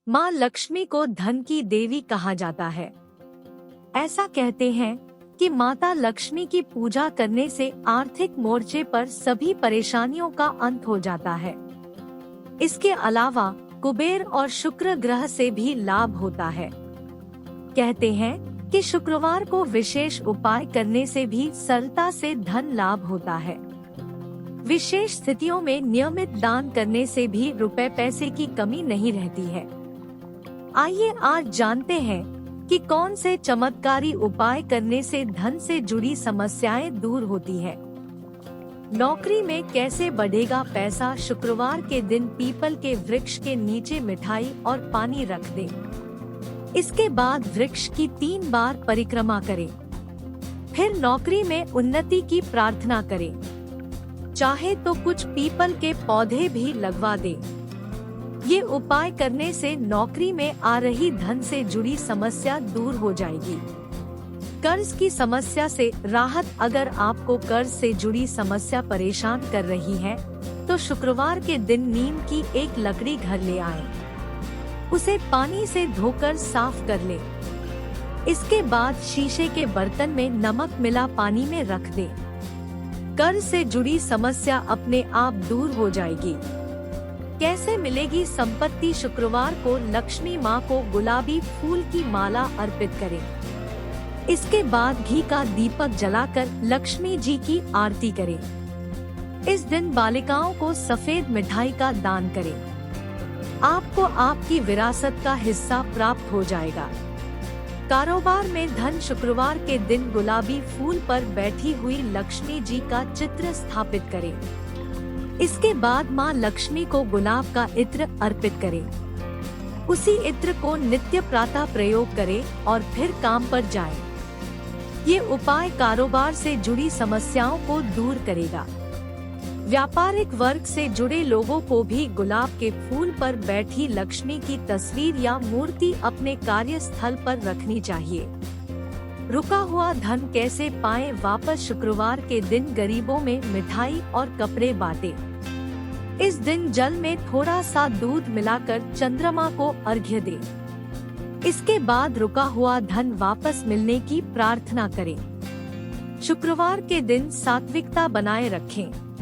माँ लक्ष्मी को धन की देवी कहा जाता है। ऐसा कहते हैं कि माता लक्ष्मी की पूजा करने से आर्थिक मोर्चे पर सभी परेशानियों का अंत हो जाता है। इसके अलावा कुबेर और शुक्र ग्रह से भी लाभ होता है। कहते हैं कि शुक्रवार को विशेष उपाय करने से भी सरलता से धन लाभ होता है। विशेष स्थितियों में नियमित दान करने से भी रुपए पैसे की कमी नहीं रहती है। आइए आज जानते हैं कि कौन से चमत्कारी उपाय करने से धन से जुड़ी समस्याएं दूर होती है। नौकरी में कैसे बढ़ेगा पैसा? शुक्रवार के दिन पीपल के वृक्ष के नीचे मिठाई और पानी रख दें। इसके बाद वृक्ष की 3 बार परिक्रमा करें। फिर नौकरी में उन्नति की प्रार्थना करें। चाहे तो कुछ पीपल के पौधे भी लगवा दें। ये उपाय करने से नौकरी में आ रही धन से जुड़ी समस्या दूर हो जाएगी। कर्ज की समस्या से राहत। अगर आपको कर्ज से जुड़ी समस्या परेशान कर रही है, तो शुक्रवार के दिन नीम की एक लकड़ी घर ले आएं। उसे पानी से धोकर साफ कर लें। इसके बाद शीशे के बर्तन में नमक मिला पानी में रख दें। कर्ज से जुड़ी समस्या अपने आप दूर हो जाएगी। कैसे मिलेगी संपत्ति? शुक्रवार को लक्ष्मी माँ को गुलाबी फूल की माला अर्पित करें। इसके बाद घी का दीपक जलाकर लक्ष्मी जी की आरती करें। इस दिन बालिकाओं को सफेद मिठाई का दान करें। आपको आपकी विरासत का हिस्सा प्राप्त हो जाएगा। कारोबार में धन। शुक्रवार के दिन गुलाबी फूल पर बैठी हुई लक्ष्मी जी का चित्र स्थापित करें। इसके बाद माँ लक्ष्मी को गुलाब का इत्र अर्पित करें। उसी इत्र को नित्य प्रातः प्रयोग करें और फिर काम पर जाएं। ये उपाय कारोबार से जुड़ी समस्याओं को दूर करेगा। व्यापारिक वर्ग से जुड़े लोगों को भी गुलाब के फूल पर बैठी लक्ष्मी की तस्वीर या मूर्ति अपने कार्यस्थल पर रखनी चाहिए। रुका हुआ धन कैसे पाएं वापस? शुक्रवार के दिन गरीबों में मिठाई और कपड़े बांटें। इस दिन जल में थोड़ा सा दूध मिलाकर चंद्रमा को अर्घ्य दें। इसके बाद रुका हुआ धन वापस मिलने की प्रार्थना करें। शुक्रवार के दिन सात्विकता बनाए रखें।